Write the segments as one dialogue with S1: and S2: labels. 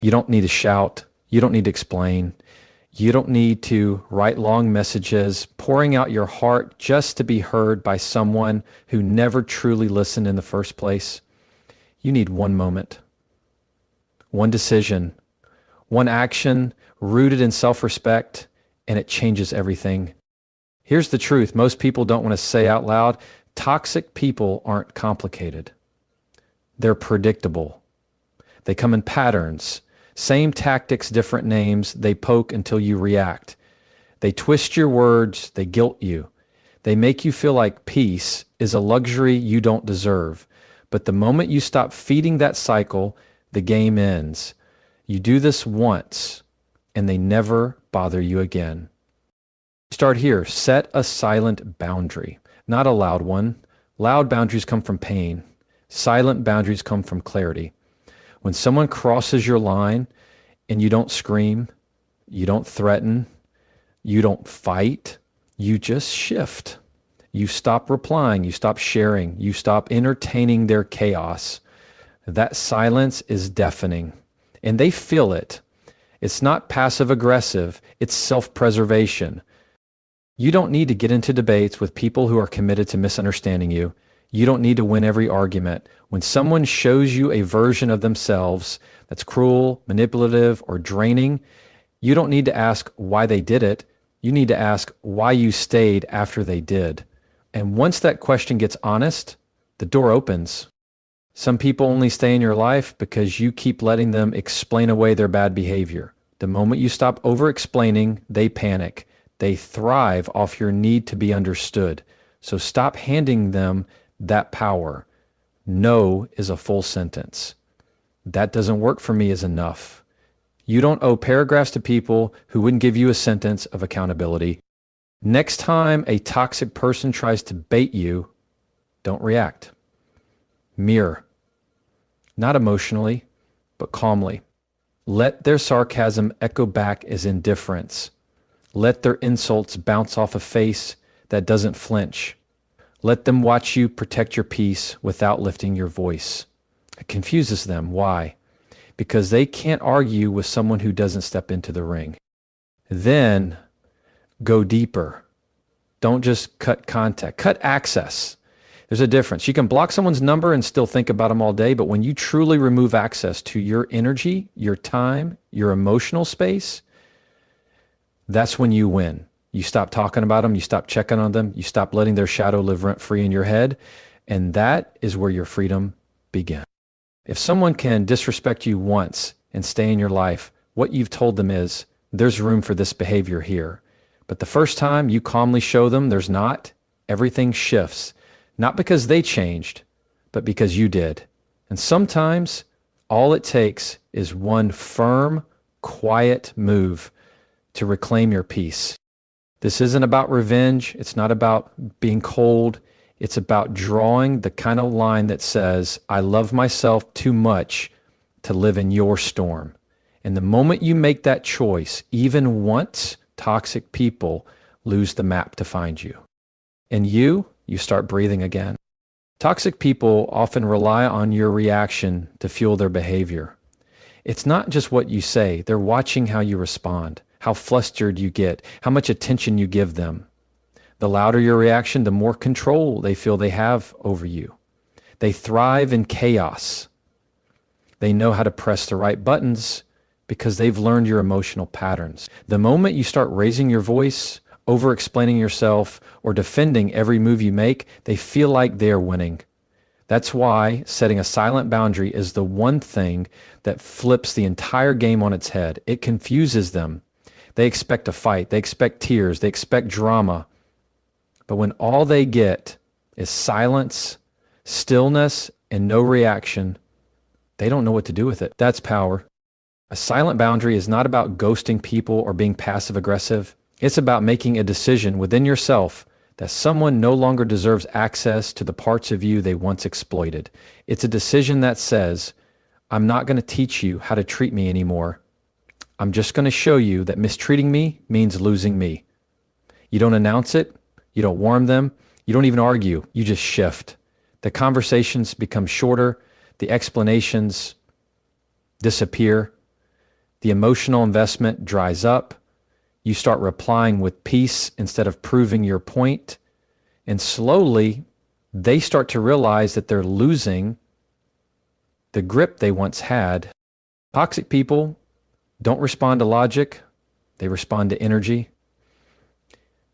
S1: You don't need to shout. You don't need to explain. You don't need to write long messages, pouring out your heart just to be heard by someone who never truly listened in the first place. You need one moment, one decision, one action rooted in self-respect, and it changes everything. Here's the truth. Most people don't want to say out loud, toxic people aren't complicated. They're predictable. They come in patterns. Same tactics, different names. They poke until you react. They twist your words. They guilt you. They make you feel like peace is a luxury you don't deserve. But the moment you stop feeding that cycle, the game ends. You do this once, and they never bother you again. Start here. Set a silent boundary, not a loud one. Loud boundaries come from pain. Silent boundaries come from clarity. When someone crosses your line and you don't scream, you don't threaten, you don't fight, you just shift. You stop replying, you stop sharing, you stop entertaining their chaos. That silence is deafening, and they feel it. It's not passive aggressive, it's self-preservation. You don't need to get into debates with people who are committed to misunderstanding you. You don't need to win every argument. When someone shows you a version of themselves that's cruel, manipulative, or draining, you don't need to ask why they did it. You need to ask why you stayed after they did. And once that question gets honest, the door opens. Some people only stay in your life because you keep letting them explain away their bad behavior. The moment you stop over-explaining, they panic. They thrive off your need to be understood. So stop handing them that power. No is a full sentence. That doesn't work for me is enough. You don't owe paragraphs to people who wouldn't give you a sentence of accountability. Next time a toxic person tries to bait you, don't react. Mirror. Not emotionally, but calmly. Let their sarcasm echo back as indifference. Let their insults bounce off a face that doesn't flinch. Let them watch you protect your peace without lifting your voice. It confuses them. Why? Because they can't argue with someone who doesn't step into the ring. Then go deeper. Don't just cut contact. Cut access. There's a difference. You can block someone's number and still think about them all day, but when you truly remove access to your energy, your time, your emotional space, that's when you win. You stop talking about them, you stop checking on them, you stop letting their shadow live rent-free in your head, and that is where your freedom begins. If someone can disrespect you once and stay in your life, what you've told them is, there's room for this behavior here. But the first time you calmly show them there's not, everything shifts. Not because they changed, but because you did. And sometimes all it takes is one firm, quiet move to reclaim your peace. This isn't about revenge. It's not about being cold. It's about drawing the kind of line that says, I love myself too much to live in your storm. And the moment you make that choice, even once, toxic people lose the map to find you. And you start breathing again. Toxic people often rely on your reaction to fuel their behavior. It's not just what you say. They're watching how you respond, how flustered you get, how much attention you give them. The louder your reaction, the more control they feel they have over you. They thrive in chaos. They know how to press the right buttons because they've learned your emotional patterns. The moment you start raising your voice, over-explaining yourself, or defending every move you make, they feel like they're winning. That's why setting a silent boundary is the one thing that flips the entire game on its head. It confuses them. They expect a fight. They expect tears. They expect drama. But when all they get is silence, stillness, and no reaction, they don't know what to do with it. That's power. A silent boundary is not about ghosting people or being passive-aggressive. It's about making a decision within yourself that someone no longer deserves access to the parts of you they once exploited. It's a decision that says, I'm not going to teach you how to treat me anymore. I'm just going to show you that mistreating me means losing me. You don't announce it. You don't warn them. You don't even argue. You just shift. The conversations become shorter. The explanations disappear. The emotional investment dries up. You start replying with peace instead of proving your point. And slowly, they start to realize that they're losing the grip they once had. Toxic people don't respond to logic. They respond to energy.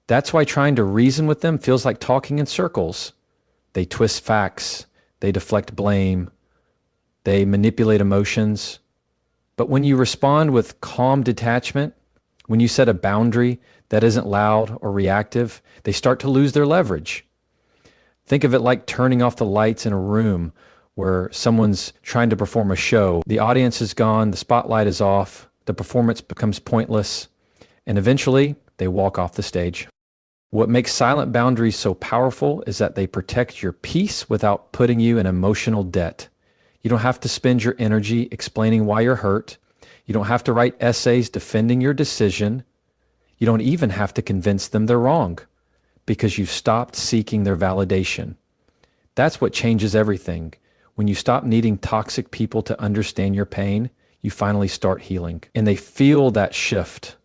S1: That's why trying to reason with them feels like talking in circles. They twist facts. They deflect blame. They manipulate emotions. But when you respond with calm detachment, when you set a boundary that isn't loud or reactive, they start to lose their leverage. Think of it like turning off the lights in a room where someone's trying to perform a show. The audience is gone, the spotlight is off, the performance becomes pointless, and eventually they walk off the stage. What makes silent boundaries so powerful is that they protect your peace without putting you in emotional debt. You don't have to spend your energy explaining why you're hurt. You don't have to write essays defending your decision. You don't even have to convince them they're wrong because you've stopped seeking their validation. That's what changes everything. When you stop needing toxic people to understand your pain, you finally start healing. And they feel that shift.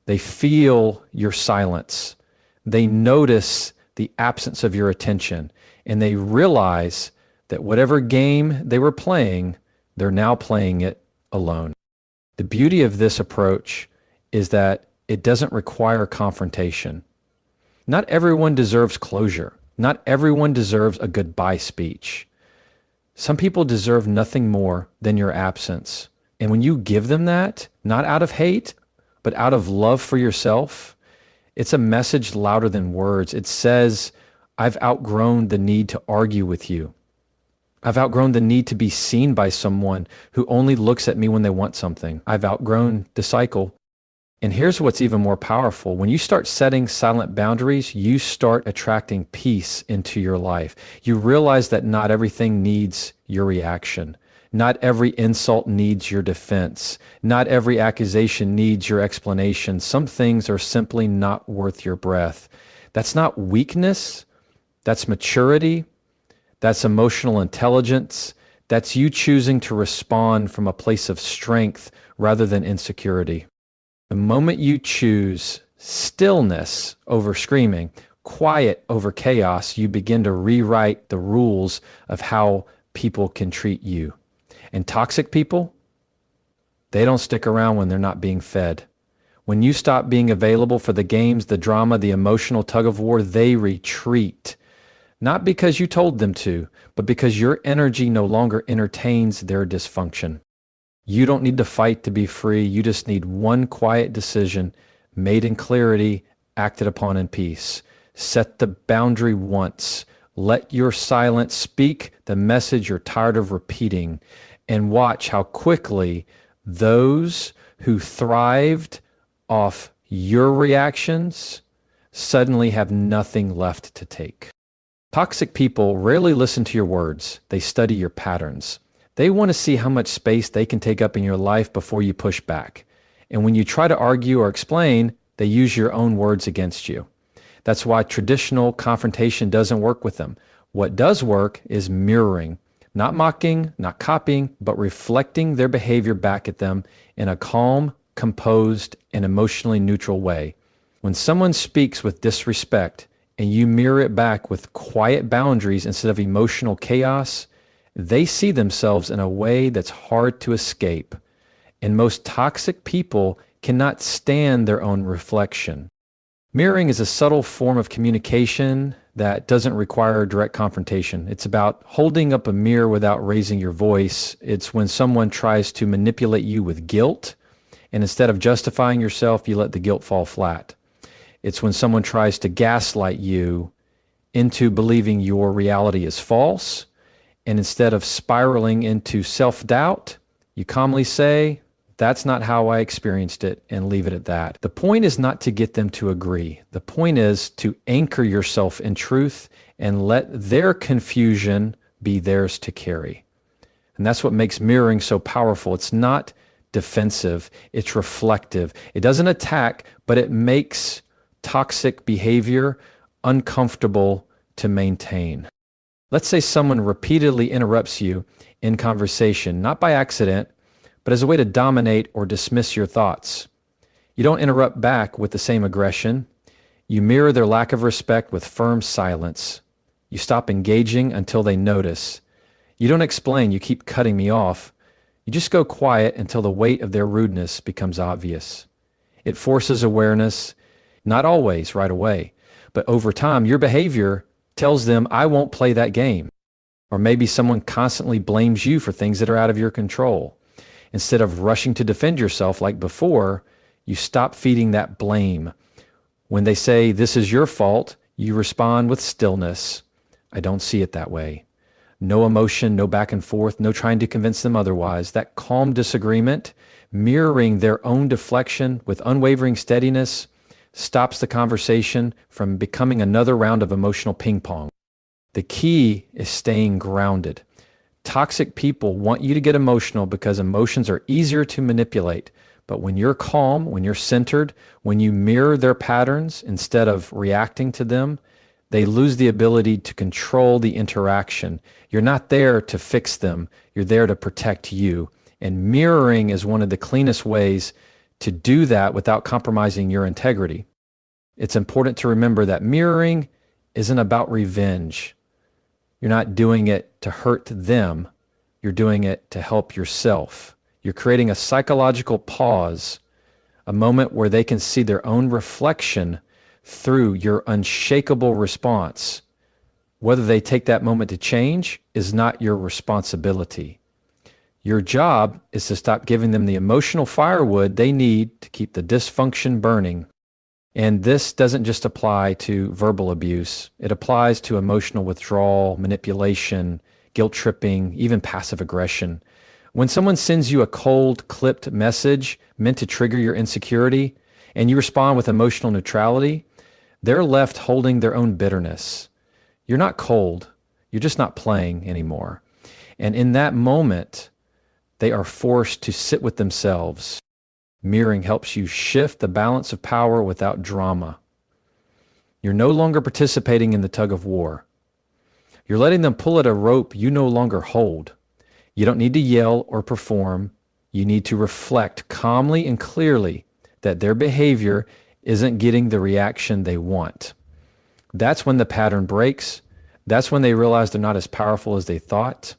S1: They feel your silence. They notice the absence of your attention, and they realize that whatever game they were playing, they're now playing it alone. The beauty of this approach is that it doesn't require confrontation. Not everyone deserves closure. Not everyone deserves a goodbye speech. Some people deserve nothing more than your absence. And when you give them that, not out of hate, but out of love for yourself, it's a message louder than words. It says, I've outgrown the need to argue with you. I've outgrown the need to be seen by someone who only looks at me when they want something. I've outgrown the cycle. And here's what's even more powerful. When you start setting silent boundaries, you start attracting peace into your life. You realize that not everything needs your reaction. Not every insult needs your defense. Not every accusation needs your explanation. Some things are simply not worth your breath. That's not weakness. That's maturity. That's emotional intelligence. That's you choosing to respond from a place of strength rather than insecurity. The moment you choose stillness over screaming, quiet over chaos, you begin to rewrite the rules of how people can treat you. And toxic people, they don't stick around when they're not being fed. When you stop being available for the games, the drama, the emotional tug of war, they retreat. Not because you told them to, but because your energy no longer entertains their dysfunction. You don't need to fight to be free. You just need one quiet decision made in clarity, acted upon in peace. Set the boundary once. Let your silence speak the message you're tired of repeating, and watch how quickly those who thrived off your reactions suddenly have nothing left to take. Toxic people rarely listen to your words. They study your patterns. They want to see how much space they can take up in your life before you push back. And when you try to argue or explain, they use your own words against you. That's why traditional confrontation doesn't work with them. What does work is mirroring. Not mocking, not copying, but reflecting their behavior back at them in a calm, composed, and emotionally neutral way. When someone speaks with disrespect and you mirror it back with quiet boundaries instead of emotional chaos, they see themselves in a way that's hard to escape. And most toxic people cannot stand their own reflection. Mirroring is a subtle form of communication that doesn't require direct confrontation. It's about holding up a mirror without raising your voice. It's when someone tries to manipulate you with guilt, and instead of justifying yourself, you let the guilt fall flat. It's when someone tries to gaslight you into believing your reality is false, and instead of spiraling into self-doubt, you calmly say, that's not how I experienced it, and leave it at that. The point is not to get them to agree. The point is to anchor yourself in truth and let their confusion be theirs to carry. And that's what makes mirroring so powerful. It's not defensive. It's reflective. It doesn't attack, but it makes toxic behavior uncomfortable to maintain. Let's say someone repeatedly interrupts you in conversation, not by accident, but as a way to dominate or dismiss your thoughts. You don't interrupt back with the same aggression. You mirror their lack of respect with firm silence. You stop engaging until they notice. You don't explain, you keep cutting me off. You just go quiet until the weight of their rudeness becomes obvious. It forces awareness, not always right away, but over time, your behavior tells them, I won't play that game. Or maybe someone constantly blames you for things that are out of your control. Instead of rushing to defend yourself like before, you stop feeding that blame. When they say, this is your fault, you respond with stillness. I don't see it that way. No emotion, no back and forth, no trying to convince them otherwise. That calm disagreement, mirroring their own deflection with unwavering steadiness, stops the conversation from becoming another round of emotional ping pong. The key is staying grounded. Toxic people want you to get emotional because emotions are easier to manipulate. But when you're calm, when you're centered, when you mirror their patterns instead of reacting to them, they lose the ability to control the interaction. You're not there to fix them. You're there to protect you. And mirroring is one of the cleanest ways to do that without compromising your integrity. It's important to remember that mirroring isn't about revenge. You're not doing it to hurt them. You're doing it to help yourself. You're creating a psychological pause, a moment where they can see their own reflection through your unshakable response. Whether they take that moment to change is not your responsibility. Your job is to stop giving them the emotional firewood they need to keep the dysfunction burning. And this doesn't just apply to verbal abuse. It applies to emotional withdrawal, manipulation, guilt tripping, even passive aggression. When someone sends you a cold, clipped message meant to trigger your insecurity, and you respond with emotional neutrality, they're left holding their own bitterness. You're not cold. You're just not playing anymore. And in that moment, they are forced to sit with themselves. Mirroring helps you shift the balance of power without drama. You're no longer participating in the tug of war. You're letting them pull at a rope you no longer hold. You don't need to yell or perform. You need to reflect calmly and clearly that their behavior isn't getting the reaction they want. That's when the pattern breaks. That's when they realize they're not as powerful as they thought.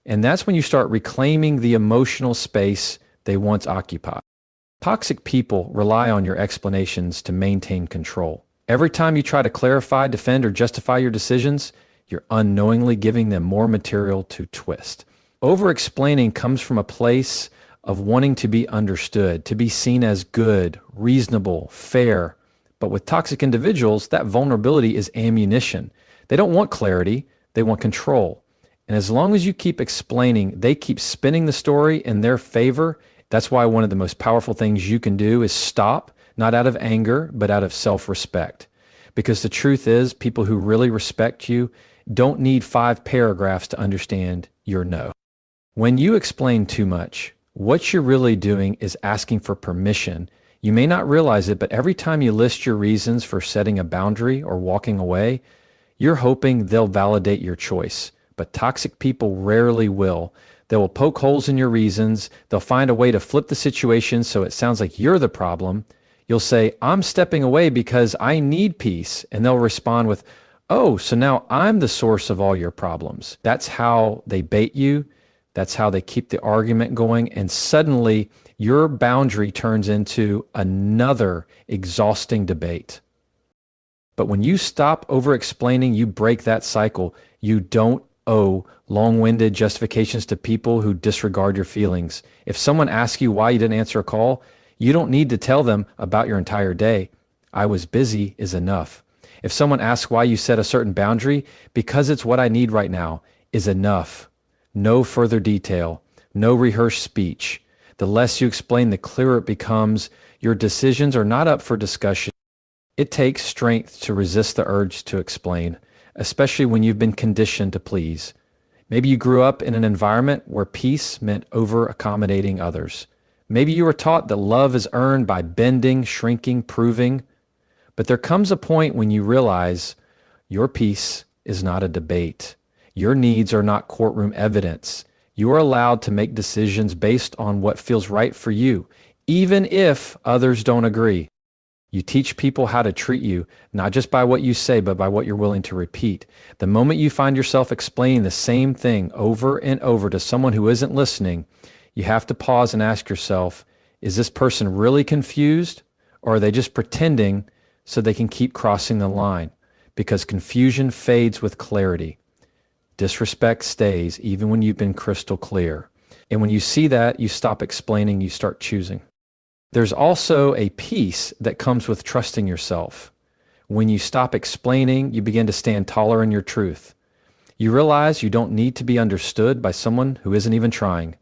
S1: And that's when you start reclaiming the emotional space they once occupied. Toxic people rely on your explanations to maintain control. Every time you try to clarify, defend, or justify your decisions, you're unknowingly giving them more material to twist. Over-explaining comes from a place of wanting to be understood, to be seen as good, reasonable, fair. But with toxic individuals, that vulnerability is ammunition. They don't want clarity, they want control. And as long as you keep explaining, they keep spinning the story in their favor. That's why one of the most powerful things you can do is stop, not out of anger, but out of self-respect. Because the truth is, people who really respect you don't need 5 paragraphs to understand your no. When you explain too much, what you're really doing is asking for permission. You may not realize it, but every time you list your reasons for setting a boundary or walking away, you're hoping they'll validate your choice. But toxic people rarely will. They will poke holes in your reasons. They'll find a way to flip the situation so it sounds like you're the problem. You'll say, I'm stepping away because I need peace. And they'll respond with, oh, so now I'm the source of all your problems. That's how they bait you. That's how they keep the argument going. And suddenly your boundary turns into another exhausting debate. But when you stop over-explaining, you break that cycle. You don't owe long-winded justifications to people who disregard your feelings. If someone asks you why you didn't answer a call, you don't need to tell them about your entire day. I was busy is enough. If someone asks why you set a certain boundary, because it's what I need right now, is enough. No further detail, no rehearsed speech. The less you explain, the clearer it becomes. Your decisions are not up for discussion. It takes strength to resist the urge to explain, especially when you've been conditioned to please. Maybe you grew up in an environment where peace meant over-accommodating others. Maybe you were taught that love is earned by bending, shrinking, proving. But there comes a point when you realize your peace is not a debate. Your needs are not courtroom evidence. You are allowed to make decisions based on what feels right for you, even if others don't agree. You teach people how to treat you, not just by what you say, but by what you're willing to repeat. The moment you find yourself explaining the same thing over and over to someone who isn't listening, you have to pause and ask yourself, is this person really confused, or are they just pretending so they can keep crossing the line? Because confusion fades with clarity. Disrespect stays even when you've been crystal clear. And when you see that, you stop explaining, you start choosing. There's also a peace that comes with trusting yourself. When you stop explaining, you begin to stand taller in your truth. You realize you don't need to be understood by someone who isn't even trying.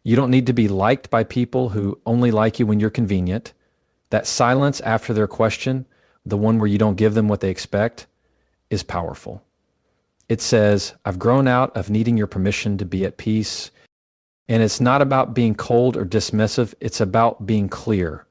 S1: You don't need to be liked by people who only like you when you're convenient. That silence after their question, the one where you don't give them what they expect, is powerful. It says, I've grown out of needing your permission to be at peace. And it's not about being cold or dismissive. It's about being clear.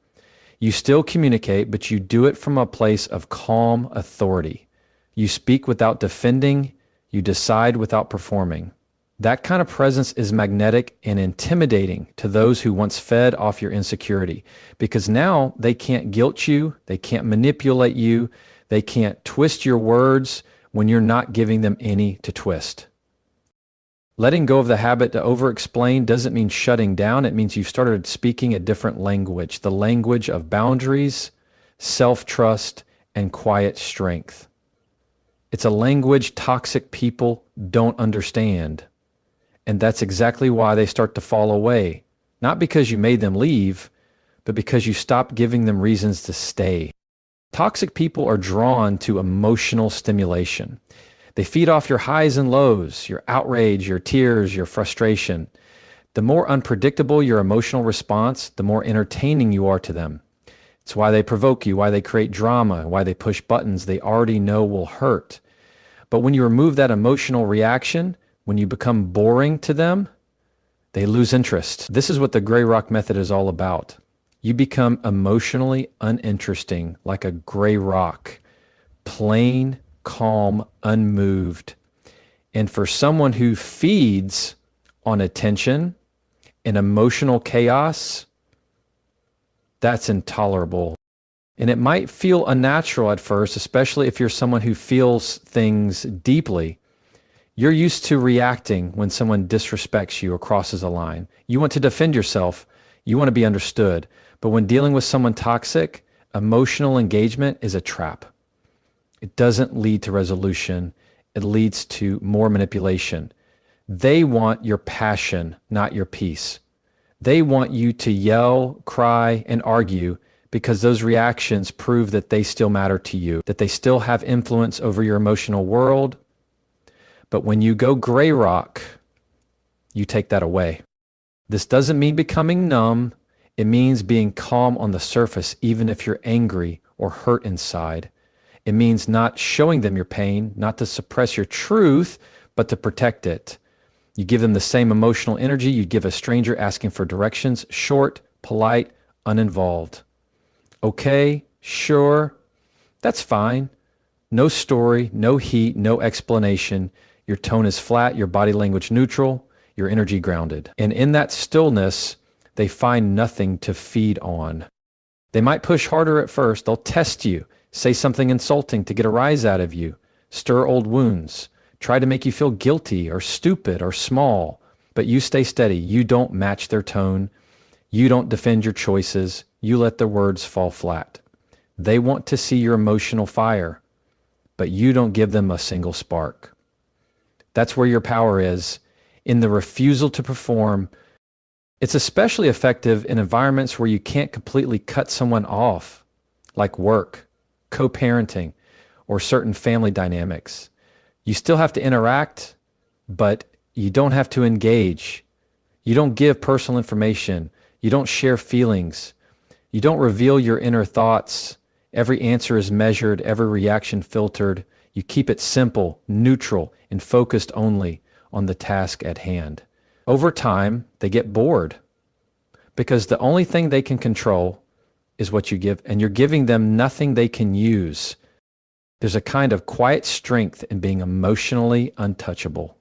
S1: You still communicate, but you do it from a place of calm authority. You speak without defending. You decide without performing. That kind of presence is magnetic and intimidating to those who once fed off your insecurity, because now they can't guilt you. They can't manipulate you. They can't twist your words when you're not giving them any to twist. Letting go of the habit to over-explain doesn't mean shutting down. It means you've started speaking a different language, the language of boundaries, self-trust, and quiet strength. It's a language toxic people don't understand. And that's exactly why they start to fall away. Not because you made them leave, but because you stopped giving them reasons to stay. Toxic people are drawn to emotional stimulation. They feed off your highs and lows, your outrage, your tears, your frustration. The more unpredictable your emotional response, the more entertaining you are to them. It's why they provoke you, why they create drama, why they push buttons they already know will hurt. But when you remove that emotional reaction, when you become boring to them, they lose interest. This is what the gray rock method is all about. You become emotionally uninteresting, like a gray rock, plain, calm, unmoved. And for someone who feeds on attention and emotional chaos, that's intolerable. And it might feel unnatural at first, especially if you're someone who feels things deeply. You're used to reacting when someone disrespects you or crosses a line. You want to defend yourself. You want to be understood. But when dealing with someone toxic, emotional engagement is a trap. It doesn't lead to resolution. It leads to more manipulation. They want your passion, not your peace. They want you to yell, cry, and argue because those reactions prove that they still matter to you, that they still have influence over your emotional world. But when you go gray rock, you take that away. This doesn't mean becoming numb. It means being calm on the surface, even if you're angry or hurt inside. It means not showing them your pain, not to suppress your truth, but to protect it. You give them the same emotional energy you'd give a stranger asking for directions, short, polite, uninvolved. Okay, sure, that's fine. No story, no heat, no explanation. Your tone is flat, your body language neutral, your energy grounded. And in that stillness, they find nothing to feed on. They might push harder at first. They'll test you, say something insulting to get a rise out of you, stir old wounds, try to make you feel guilty or stupid or small. But you stay steady. You don't match their tone. You don't defend your choices. You let their words fall flat. They want to see your emotional fire, but you don't give them a single spark. That's where your power is, in the refusal to perform. It's especially effective in environments where you can't completely cut someone off, like work, co-parenting, or certain family dynamics. You still have to interact, but you don't have to engage. You don't give personal information. You don't share feelings. You don't reveal your inner thoughts. Every answer is measured, every reaction filtered. You keep it simple, neutral, and focused only on the task at hand. Over time, they get bored because the only thing they can control is what you give, and you're giving them nothing they can use. There's a kind of quiet strength in being emotionally untouchable.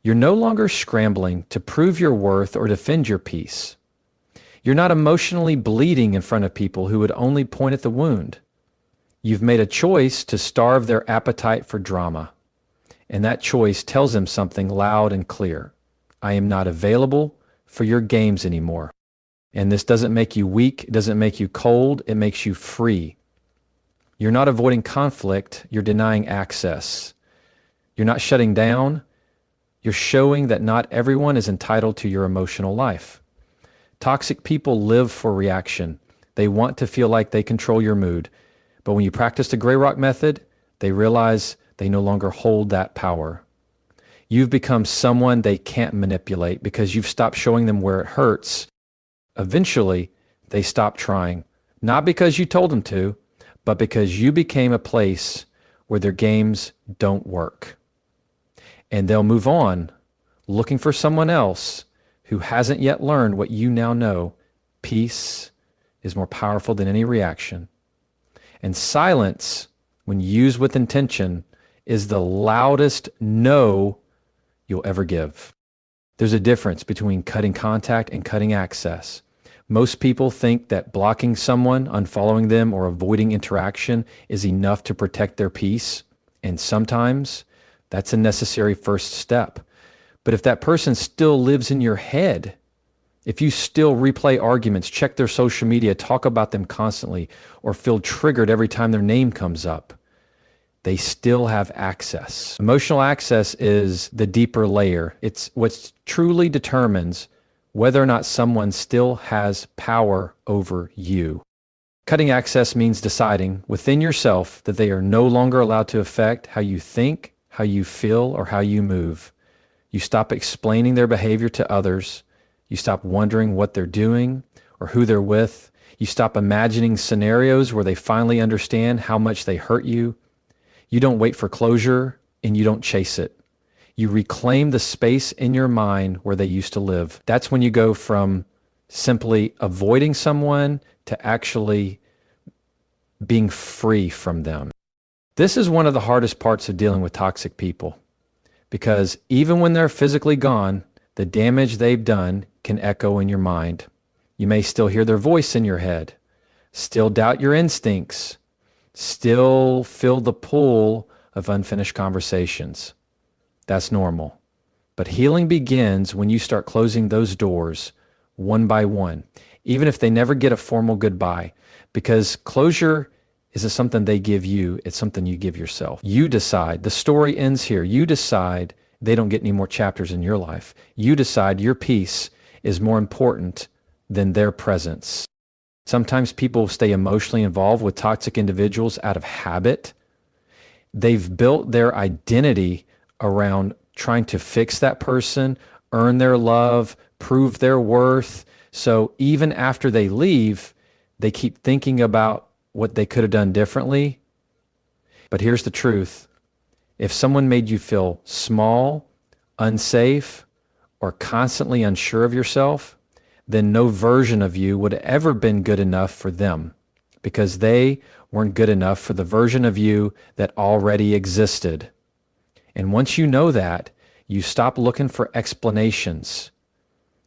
S1: You're no longer scrambling to prove your worth or defend your peace. You're not emotionally bleeding in front of people who would only point at the wound. You've made a choice to starve their appetite for drama. And that choice tells them something loud and clear. I am not available for your games anymore. And this doesn't make you weak. It doesn't make you cold. It makes you free. You're not avoiding conflict. You're denying access. You're not shutting down. You're showing that not everyone is entitled to your emotional life. Toxic people live for reaction. They want to feel like they control your mood. But when you practice the Gray Rock method, they realize they no longer hold that power. You've become someone they can't manipulate because you've stopped showing them where it hurts. Eventually, they stop trying. Not because you told them to, but because you became a place where their games don't work. And they'll move on, looking for someone else who hasn't yet learned what you now know. Peace is more powerful than any reaction. And silence, when used with intention, is the loudest no you'll ever give. There's a difference between cutting contact and cutting access. Most people think that blocking someone, unfollowing them, or avoiding interaction is enough to protect their peace. And sometimes that's a necessary first step. But if that person still lives in your head, if you still replay arguments, check their social media, talk about them constantly, or feel triggered every time their name comes up, they still have access. Emotional access is the deeper layer. It's what truly determines whether or not someone still has power over you. Cutting access means deciding within yourself that they are no longer allowed to affect how you think, how you feel, or how you move. You stop explaining their behavior to others. You stop wondering what they're doing or who they're with. You stop imagining scenarios where they finally understand how much they hurt you. You don't wait for closure and you don't chase it. You reclaim the space in your mind where they used to live. That's when you go from simply avoiding someone to actually being free from them. This is one of the hardest parts of dealing with toxic people, because even when they're physically gone, the damage they've done can echo in your mind. You may still hear their voice in your head, still doubt your instincts, still feel the pull of unfinished conversations. That's normal. But healing begins when you start closing those doors one by one, even if they never get a formal goodbye, because closure isn't something they give you, it's something you give yourself. You decide, the story ends here. You decide they don't get any more chapters in your life. You decide your peace is more important than their presence. Sometimes people stay emotionally involved with toxic individuals out of habit. They've built their identity around trying to fix that person, earn their love, prove their worth. So even after they leave, they keep thinking about what they could have done differently. But here's the truth. If someone made you feel small, unsafe, or constantly unsure of yourself, then no version of you would have ever been good enough for them, because they weren't good enough for the version of you that already existed. And once you know that, you stop looking for explanations.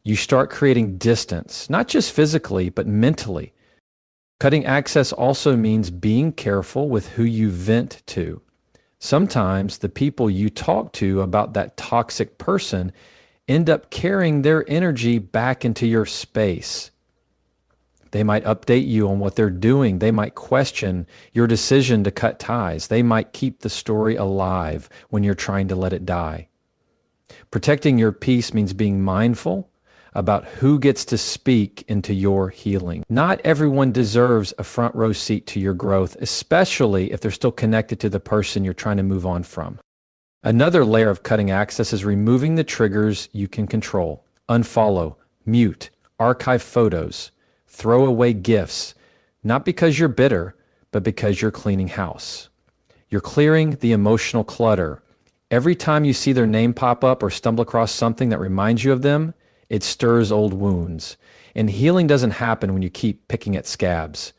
S1: You start creating distance, not just physically, but mentally. Cutting access also means being careful with who you vent to. Sometimes the people you talk to about that toxic person end up carrying their energy back into your space. They might update you on what they're doing. They might question your decision to cut ties. They might keep the story alive when you're trying to let it die. Protecting your peace means being mindful about who gets to speak into your healing. Not everyone deserves a front row seat to your growth, especially if they're still connected to the person you're trying to move on from. Another layer of cutting access is removing the triggers you can control. Unfollow, mute, archive photos, throw away gifts, not because you're bitter, but because you're cleaning house. You're clearing the emotional clutter. Every time you see their name pop up or stumble across something that reminds you of them, it stirs old wounds. And healing doesn't happen when you keep picking at scabs.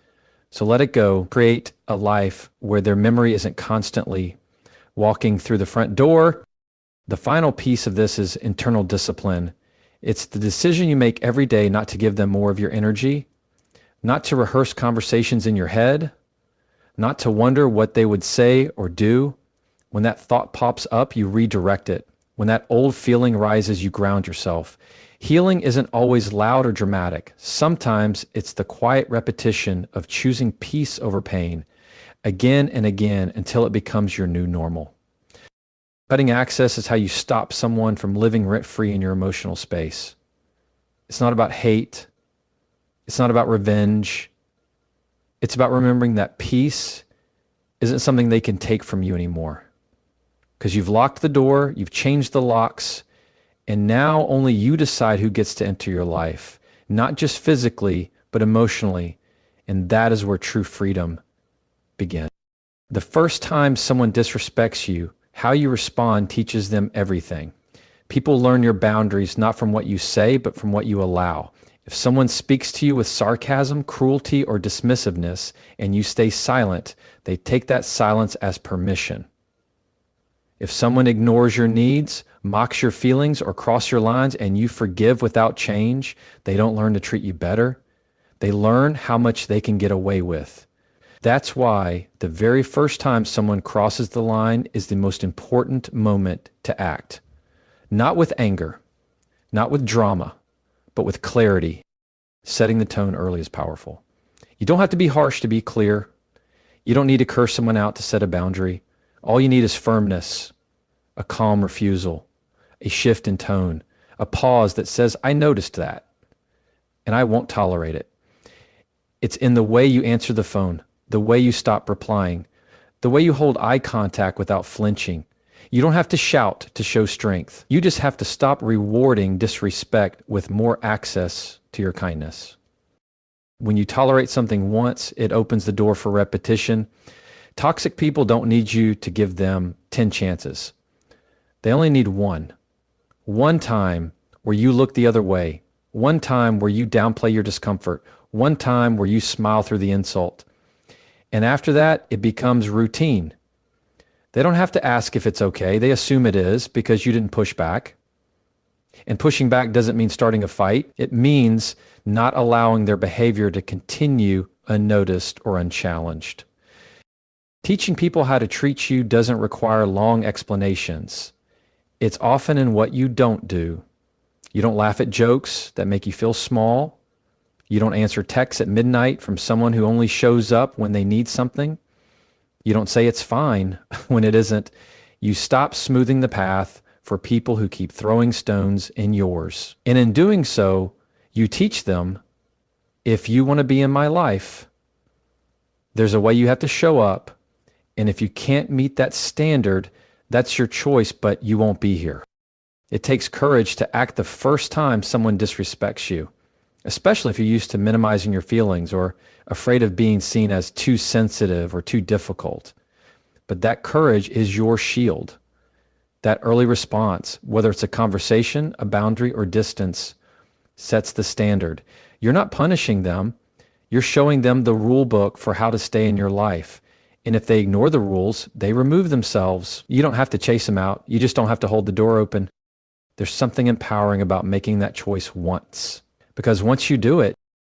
S1: So let it go. Create a life where their memory isn't constantly walking through the front door The final piece of this is internal discipline. It's the decision you make every day not to give them more of your energy, not to rehearse conversations in your head, not to wonder what they would say or do. When that thought pops up, you redirect it. When that old feeling rises, you ground yourself. Healing isn't always loud or dramatic. Sometimes it's the quiet repetition of choosing peace over pain again and again until it becomes your new normal. Cutting access is how you stop someone from living rent-free in your emotional space. It's not about hate. It's not about revenge. It's about remembering that peace isn't something they can take from you anymore. Because you've locked the door, you've changed the locks, and now only you decide who gets to enter your life, not just physically, but emotionally. And that is where true freedom begins. The first time someone disrespects you, how you respond teaches them everything. People learn your boundaries not from what you say, but from what you allow. If someone speaks to you with sarcasm, cruelty, or dismissiveness, and you stay silent, they take that silence as permission. If someone ignores your needs, mocks your feelings, or crosses your lines, and you forgive without change, they don't learn to treat you better. They learn how much they can get away with. That's why the very first time someone crosses the line is the most important moment to act. Not with anger, not with drama, but with clarity. Setting the tone early is powerful. You don't have to be harsh to be clear. You don't need to curse someone out to set a boundary. All you need is firmness, a calm refusal, a shift in tone, a pause that says, I noticed that, and I won't tolerate it. It's in the way you answer the phone, the way you stop replying, the way you hold eye contact without flinching. You don't have to shout to show strength. You just have to stop rewarding disrespect with more access to your kindness. When you tolerate something once, it opens the door for repetition. Toxic people don't need you to give them 10 chances. They only need one. One time where you look the other way. One time where you downplay your discomfort. One time where you smile through the insult. And after that, it becomes routine. They don't have to ask if it's okay. They assume it is because you didn't push back. And pushing back doesn't mean starting a fight. It means not allowing their behavior to continue unnoticed or unchallenged. Teaching people how to treat you doesn't require long explanations. It's often in what you don't do. You don't laugh at jokes that make you feel small. You don't answer texts at midnight from someone who only shows up when they need something. You don't say it's fine when it isn't. You stop smoothing the path for people who keep throwing stones in yours. And in doing so, you teach them, if you want to be in my life, there's a way you have to show up. And if you can't meet that standard, that's your choice, but you won't be here. It takes courage to act the first time someone disrespects you, especially if you're used to minimizing your feelings or afraid of being seen as too sensitive or too difficult. But that courage is your shield. That early response, whether it's a conversation, a boundary, or distance, sets the standard. You're not punishing them. You're showing them the rule book for how to stay in your life. And if they ignore the rules, they remove themselves. You don't have to chase them out. You just don't have to hold the door open. There's something empowering about making that choice once. Because once you do it,